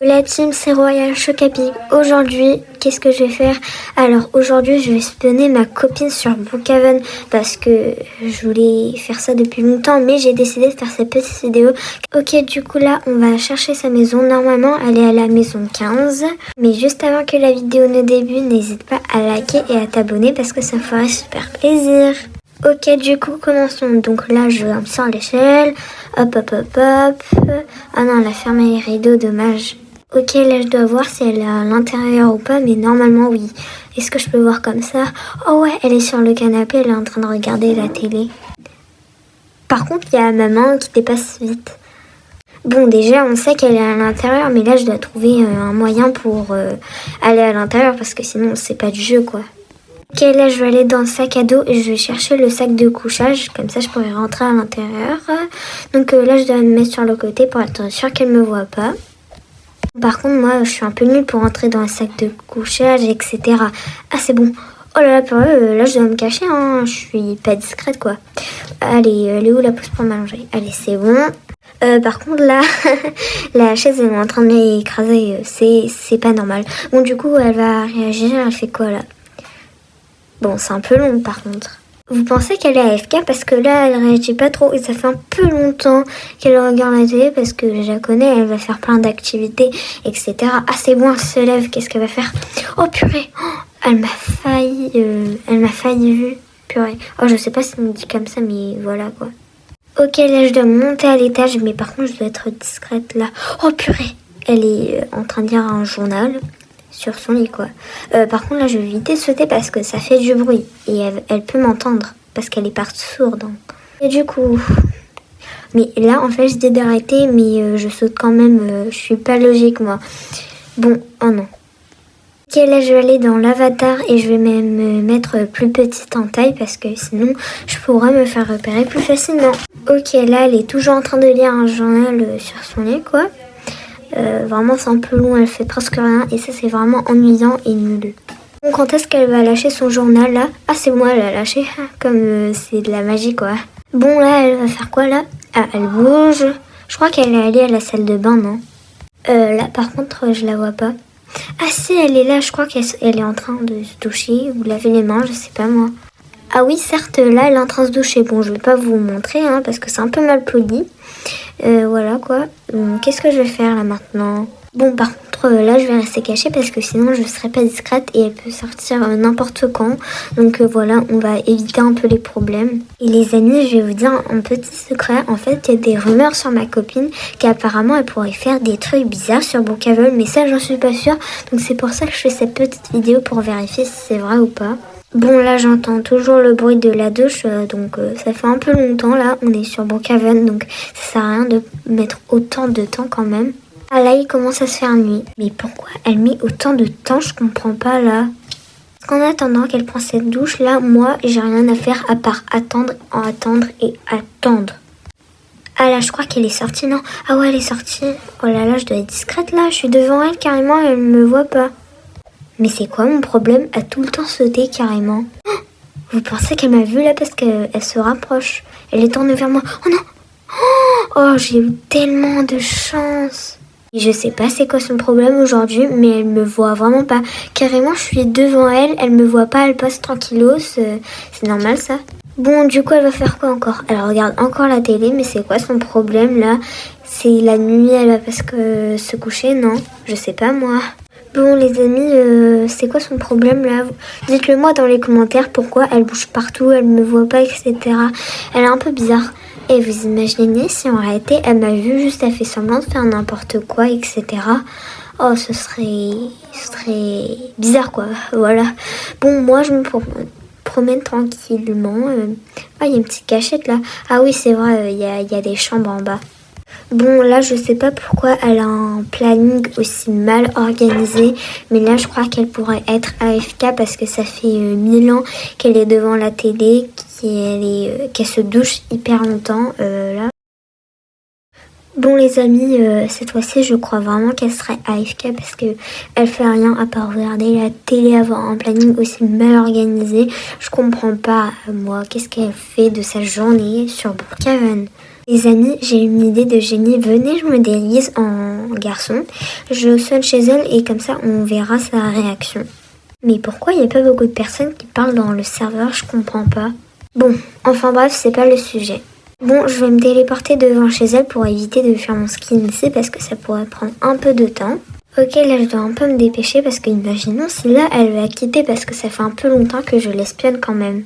La team, c'est Royal Chocapic. Aujourd'hui, qu'est-ce que je vais faire? Alors aujourd'hui, je vais espionner ma copine sur Brookhaven parce que je voulais faire ça depuis longtemps, mais j'ai décidé de faire cette petite vidéo. Ok, du coup là, on va chercher sa maison. Normalement, elle est à la maison 15. Mais juste avant que la vidéo ne débute, n'hésite pas à liker et à t'abonner parce que ça me ferait super plaisir. Ok, du coup, commençons. Donc là, je grimpe sur l'échelle. Hop, hop, hop, hop. Ah non, elle a fermé les rideaux, dommage. Ok, là, je dois voir si elle est à l'intérieur ou pas, mais normalement, oui. Est-ce que je peux voir comme ça? Oh ouais, elle est sur le canapé, elle est en train de regarder la télé. Par contre, il y a maman qui dépasse vite. Bon, déjà, on sait qu'elle est à l'intérieur, mais là, je dois trouver un moyen pour aller à l'intérieur, parce que sinon, c'est pas du jeu, quoi. Ok, là, je vais aller dans le sac à dos et je vais chercher le sac de couchage. Comme ça, je pourrai rentrer à l'intérieur. Donc là, je dois me mettre sur le côté pour être sûre qu'elle me voit pas. Par contre, moi, je suis un peu nulle pour entrer dans un sac de couchage, etc. Ah, c'est bon. Oh là là, là, je dois me cacher, hein. Je suis pas discrète, quoi. Allez, elle est où la pousse pour m'allonger? Allez, c'est bon. Par contre, là, la chaise, elle est en train de m'écraser. C'est pas normal. Bon, du coup, elle va réagir. Elle fait quoi, là? Bon, c'est un peu long, par contre. Vous pensez qu'elle est AFK parce que là, elle réagit pas trop et ça fait un peu longtemps qu'elle regarde la télé parce que je la connais, elle va faire plein d'activités, etc. Ah, c'est bon, elle se lève, qu'est-ce qu'elle va faire? Oh, purée, oh, elle m'a failli vue, purée. Oh, je sais pas si on dit comme ça, mais voilà, quoi. Ok, là, je dois monter à l'étage, mais par contre, je dois être discrète, là. Oh, purée, elle est en train de lire un journal. Sur son lit, quoi. Par contre, là, je vais éviter de sauter parce que ça fait du bruit. Et elle peut m'entendre parce qu'elle est partie sourde. Hein. Et du coup... Mais là, en fait, je dis d'arrêter, mais je saute quand même. Je suis pas logique, moi. Bon, oh non. Ok, là, je vais aller dans l'avatar et je vais même me mettre plus petite en taille parce que sinon, je pourrais me faire repérer plus facilement. Ok, là, elle est toujours en train de lire un journal sur son lit, quoi. Vraiment c'est un peu long, elle fait presque rien et ça c'est vraiment ennuyant et nul. Donc quand est-ce qu'elle va lâcher son journal là? Ah c'est moi, elle a lâché, comme c'est de la magie quoi. Bon là elle va faire quoi là? Ah elle bouge, je crois qu'elle est allée à la salle de bain non? Là par contre je la vois pas. Ah si elle est là, je crois qu'elle est en train de se doucher ou laver les mains, je sais pas moi. Ah oui certes là elle est en train de se doucher, bon je vais pas vous montrer hein, parce que c'est un peu mal poli. Voilà quoi. Qu'est-ce que je vais faire là maintenant? Bon par contre là je vais rester cachée parce que sinon je serai pas discrète et elle peut sortir n'importe quand. Donc voilà, on va éviter un peu les problèmes. Et les amis, je vais vous dire un petit secret. En fait, il y a des rumeurs sur ma copine qu'apparemment elle pourrait faire des trucs bizarres sur Brookhaven, mais ça j'en suis pas sûre. Donc c'est pour ça que je fais cette petite vidéo pour vérifier si c'est vrai ou pas. Bon là j'entends toujours le bruit de la douche, donc ça fait un peu longtemps là, on est sur Brookhaven, donc ça sert à rien de mettre autant de temps quand même. Ah là il commence à se faire nuit, mais pourquoi elle met autant de temps, je comprends pas là. Parce qu'en attendant qu'elle prenne cette douche là, moi j'ai rien à faire à part attendre et attendre. Ah là je crois qu'elle est sortie, non? Ah ouais elle est sortie, oh là là je dois être discrète là, je suis devant elle carrément, elle me voit pas. Mais c'est quoi mon problème à tout le temps sauter carrément? Oh, vous pensez qu'elle m'a vu là parce qu'elle se rapproche? Elle est tournée vers moi. Oh non! Oh, j'ai eu tellement de chance! Et je sais pas c'est quoi son problème aujourd'hui, mais elle me voit vraiment pas. Carrément, je suis devant elle, elle me voit pas, elle passe tranquillos. C'est normal ça? Bon, du coup, elle va faire quoi encore? Elle regarde encore la télé, mais c'est quoi son problème là? C'est la nuit, elle va parce que se coucher, non? Je sais pas moi. Bon les amis, c'est quoi son problème là? Dites-le moi dans les commentaires pourquoi elle bouge partout, elle me voit pas, etc. Elle est un peu bizarre. Et vous imaginez si en réalité elle m'a vu, juste elle fait semblant de faire n'importe quoi, etc. Oh ce serait bizarre quoi, voilà. Bon moi je me promène tranquillement. Ah il y a une petite cachette là. Ah oui c'est vrai, il y a des chambres en bas. Bon, là, je sais pas pourquoi elle a un planning aussi mal organisé, mais là, je crois qu'elle pourrait être AFK parce que ça fait 1000 ans qu'elle est devant la télé, qu'elle se douche hyper longtemps, là. Bon les amis, cette fois-ci je crois vraiment qu'elle serait AFK parce que elle fait rien à part regarder la télé, avoir un planning aussi mal organisé. Je comprends pas moi, qu'est-ce qu'elle fait de sa journée sur Brookhaven. Les amis, j'ai une idée de génie, venez je me déguise en garçon, je sonne chez elle et comme ça on verra sa réaction. Mais pourquoi il n'y a pas beaucoup de personnes qui parlent dans le serveur, je comprends pas. Bon, enfin bref, c'est pas le sujet. Bon, je vais me téléporter devant chez elle pour éviter de faire mon skin ici parce que ça pourrait prendre un peu de temps. Ok, là je dois un peu me dépêcher parce que imaginons si là elle va quitter parce que ça fait un peu longtemps que je l'espionne quand même.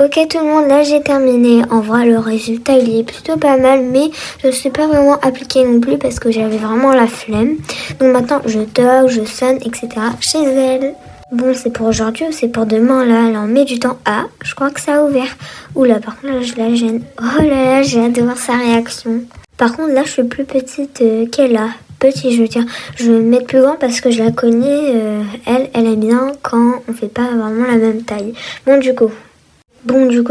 Ok tout le monde, là j'ai terminé. En vrai le résultat il est plutôt pas mal mais je ne suis pas vraiment appliquée non plus parce que j'avais vraiment la flemme. Donc maintenant je toque, je sonne etc. chez elle. Bon c'est pour aujourd'hui ou c'est pour demain là? Elle en met du temps. Ah je crois que ça a ouvert. Oula par contre là je la gêne. Oh là là j'ai hâte de voir sa réaction. Par contre là je suis plus petite qu'elle a. Petit je veux dire, je vais me mettre plus grand parce que je la connais. Elle aime bien quand on fait pas vraiment la même taille. Bon du coup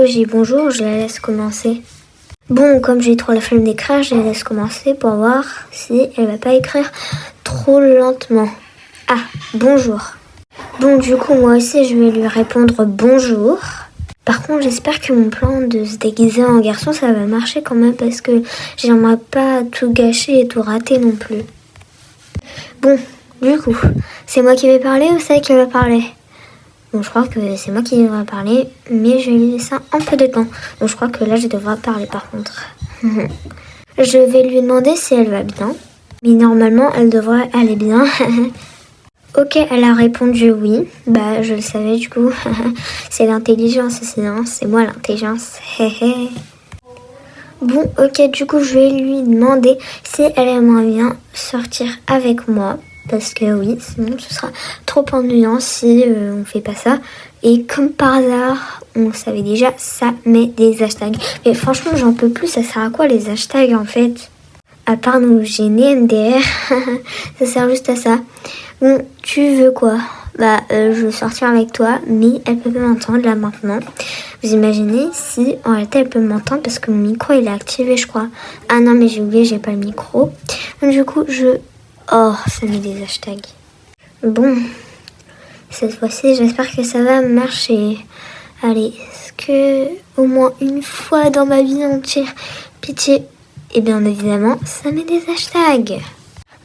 j'ai dit bonjour, je la laisse commencer. Bon, comme j'ai trop la flemme d'écrire, je la laisse commencer pour voir si elle va pas écrire trop lentement. Ah, bonjour. Bon, du coup, moi aussi, je vais lui répondre bonjour. Par contre, j'espère que mon plan de se déguiser en garçon, ça va marcher quand même parce que j'aimerais pas tout gâcher et tout rater non plus. Bon, du coup, c'est moi qui vais parler ou c'est elle qui va parler ? Bon, je crois que c'est moi qui devrais parler, mais je vais lui laisser un peu de temps. Donc je crois que là, je devrais parler par contre. Je vais lui demander si elle va bien. Mais normalement, elle devrait aller bien. Ok, elle a répondu oui. Bah, je le savais du coup. C'est l'intelligence ici, hein. C'est moi l'intelligence. Bon, ok, du coup, je vais lui demander si elle aimerait bien sortir avec moi. Parce que oui, sinon ce sera trop ennuyant si on fait pas ça. Et comme par hasard, on le savait déjà, ça met des hashtags. Mais franchement, j'en peux plus, ça sert à quoi les hashtags en fait? À part nous gêner MDR, ça sert juste à ça. Bon, tu veux quoi? Bah, je veux sortir avec toi, mais elle peut pas m'entendre là maintenant. Vous imaginez si en réalité elle peut m'entendre parce que mon micro il est activé, je crois. Ah non, mais j'ai oublié, j'ai pas le micro. Donc du coup, oh, ça met des hashtags. Bon, cette fois-ci, j'espère que ça va marcher. Allez, est-ce que au moins une fois dans ma vie entière, pitié. Et bien évidemment, ça met des hashtags.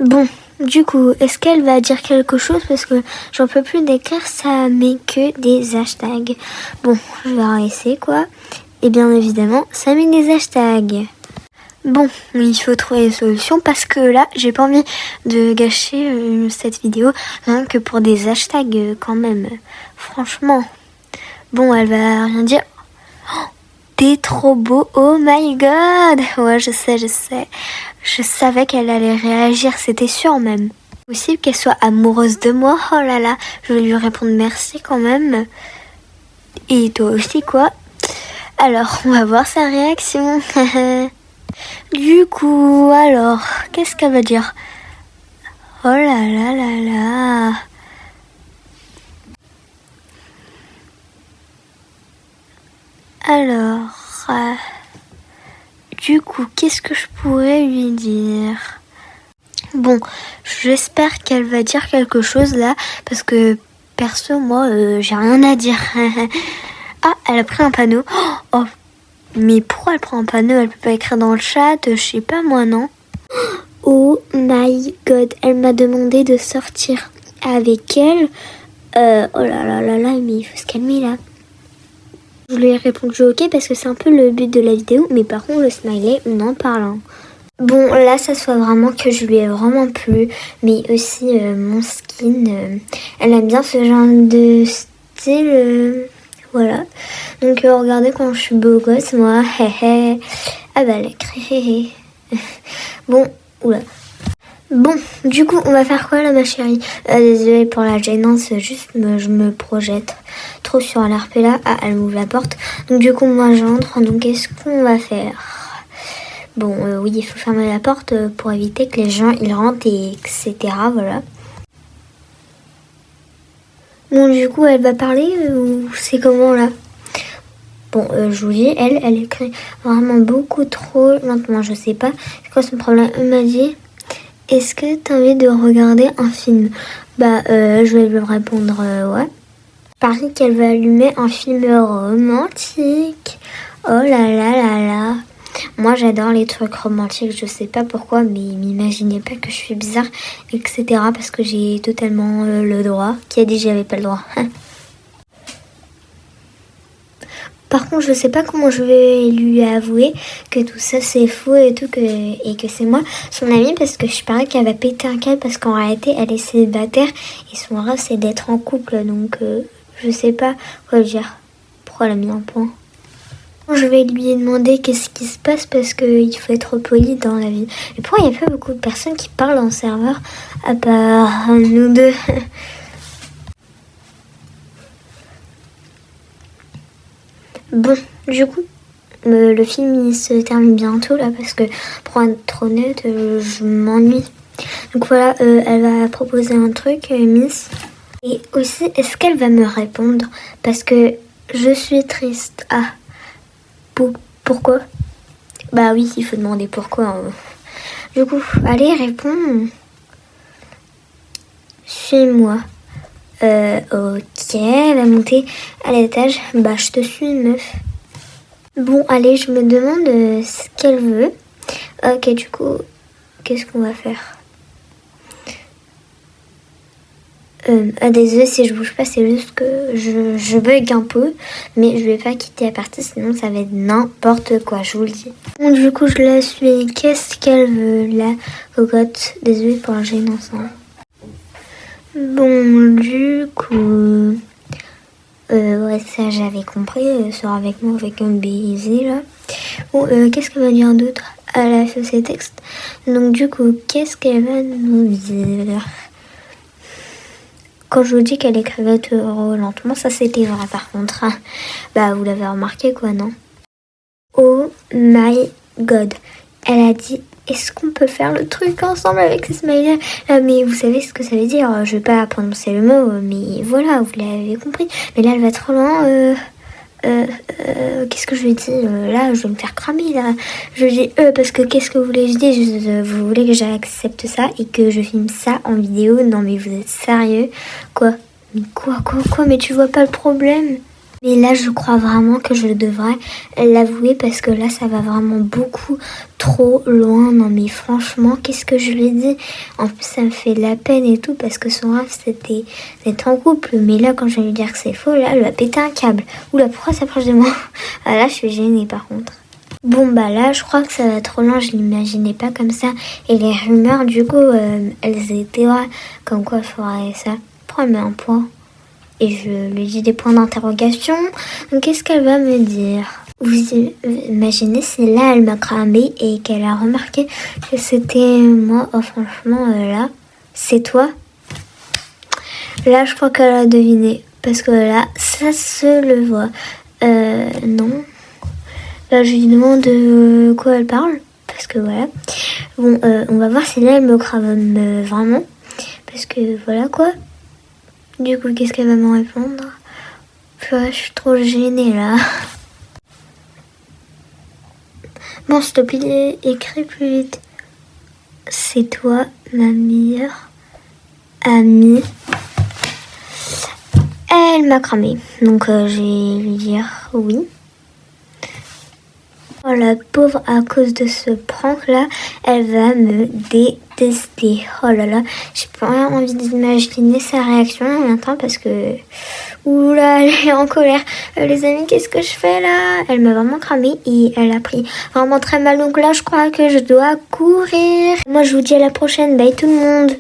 Bon, du coup, est-ce qu'elle va dire quelque chose? Parce que j'en peux plus d'écrire, ça met que des hashtags. Bon, je vais arrêter quoi. Et bien évidemment, ça met des hashtags. Bon, il faut trouver une solution parce que là, j'ai pas envie de gâcher cette vidéo rien que pour des hashtags quand même. Franchement. Bon, elle va rien dire. Oh, t'es trop beau, oh my god. Ouais, je sais. Je savais qu'elle allait réagir, c'était sûr même. Possible qu'elle soit amoureuse de moi, oh là là. Je vais lui répondre merci quand même. Et toi aussi quoi. Alors, on va voir sa réaction. Du coup, alors, qu'est-ce qu'elle va dire? Oh là là là là. Alors, du coup, qu'est-ce que je pourrais lui dire? Bon, j'espère qu'elle va dire quelque chose là, parce que perso, moi, j'ai rien à dire. Ah, elle a pris un panneau. Oh, mais pourquoi elle prend un panneau? Elle peut pas écrire dans le chat, je sais pas moi, non? Oh my god, elle m'a demandé de sortir avec elle. Oh là là là là, mais il faut se calmer là. Je lui ai répondu ok parce que c'est un peu le but de la vidéo, mais par contre le smiley, on en parle. Hein. Bon, là, ça se voit vraiment que je lui ai vraiment plu, mais aussi mon skin. Elle aime bien ce genre de style. Voilà. Donc, regardez quand je suis beau gosse, moi. Ah bah, elle a crié. Bon, oula. Bon, du coup, on va faire quoi là, ma chérie? Désolée pour la gênance, juste je me projette trop sur l'RP là. Ah, elle m'ouvre la porte. Donc du coup, moi j'entre. Donc qu'est-ce qu'on va faire? Bon, oui, il faut fermer la porte pour éviter que les gens ils rentrent et etc. Voilà. Bon, du coup, elle va parler ou c'est comment là? Bon, je vous dis, elle écrit vraiment beaucoup trop lentement. Je sais pas c'est quoi son problème. Elle m'a dit, est-ce que t'as envie de regarder un film? Bah, je vais lui répondre ouais. Pareil qu'elle va allumer un film romantique. Oh là là là là. Moi, j'adore les trucs romantiques. Je sais pas pourquoi, mais m'imaginez pas que je suis bizarre, etc. Parce que j'ai totalement le droit. Qui a dit que j'avais pas le droit? Par contre, je sais pas comment je vais lui avouer que tout ça c'est faux et tout, et que c'est moi, son amie, parce que je parie qu'elle va péter un câble parce qu'en réalité elle est célibataire et son rêve c'est d'être en couple, donc je sais pas quoi dire. Pourquoi elle a mis un point? Je vais lui demander qu'est-ce qui se passe parce qu'il faut être poli dans la vie. Et pourquoi il n'y a pas beaucoup de personnes qui parlent en serveur à part nous deux? Bon, du coup, le film il se termine bientôt là parce que pour être honnête, je m'ennuie. Donc voilà, elle va proposer un truc, Miss. Et aussi, est-ce qu'elle va me répondre? Parce que je suis triste. Ah, pourquoi? Bah oui, il faut demander pourquoi. Hein. Du coup, allez, réponds. Suis-moi. Ok, elle va monter à l'étage. Bah, je te suis, meuf. Bon, allez, je me demande ce qu'elle veut. Ok, du coup, qu'est-ce qu'on va faire? Désolée si je bouge pas, c'est juste que je bug un peu. Mais je vais pas quitter la partie, sinon ça va être n'importe quoi, je vous le dis. Bon, du coup, je la suis. Qu'est-ce qu'elle veut, la cocotte? Désolée pour la gênance. Hein. Bon, du coup... ouais, ça j'avais compris. Sort avec moi avec un baiser là. Bon, qu'est-ce qu'elle va dire d'autre? Elle a fait ses textes. Donc du coup, qu'est-ce qu'elle va nous dire? Quand je vous dis qu'elle écrivait trop lentement, ça c'était vrai par contre. Hein. Bah vous l'avez remarqué quoi, non? Oh my god. Elle a dit, est-ce qu'on peut faire le truc ensemble avec ces smileys? Mais vous savez ce que ça veut dire? Je vais pas prononcer le mot, mais voilà, vous l'avez compris. Mais là, elle va trop loin. Qu'est-ce que je lui dis? Là, je vais me faire cramer, là. Je dis parce que qu'est-ce que vous voulez que je dise? Vous voulez que j'accepte ça et que je filme ça en vidéo? Non, mais vous êtes sérieux? Quoi? Mais quoi? Mais tu vois pas le problème? Mais là, je crois vraiment que je devrais l'avouer parce que là, ça va vraiment beaucoup trop loin. Non, mais franchement, qu'est-ce que je lui dis? En plus, ça me fait de la peine et tout parce que son rêve, c'était d'être en couple. Mais là, quand je vais lui dire que c'est faux, là, elle va péter un câble. Oula, pourquoi ça s'approche de moi? Ah, là, je suis gênée par contre. Bon, bah là, je crois que ça va trop loin. Je l'imaginais pas comme ça. Et les rumeurs, du coup, elles étaient vraies. Comme quoi, il faudrait ça. Pourquoi elle met un point? Et je lui dis des points d'interrogation. Donc qu'est-ce qu'elle va me dire? Vous imaginez si là elle m'a cramé et qu'elle a remarqué que c'était moi? Oh franchement là, c'est toi? Là je crois qu'elle a deviné. Parce que là, ça se le voit. Non. Là je lui demande quoi elle parle. Parce que voilà. Bon, on va voir si là elle me crame vraiment. Parce que voilà quoi. Du coup, qu'est-ce qu'elle va me répondre? Je suis trop gênée là. Bon, s'il te plaît, écris plus vite. C'est toi, ma meilleure amie. Elle m'a cramé. Donc, je vais lui dire oui. Oh la pauvre, à cause de ce prank là, elle va me détester. Oh là là, j'ai pas envie d'imaginer sa réaction en même temps parce que... Oula, elle est en colère. Les amis, qu'est-ce que je fais là? Elle m'a vraiment cramé et elle a pris vraiment très mal. Donc là, je crois que je dois courir. Moi, je vous dis à la prochaine. Bye tout le monde.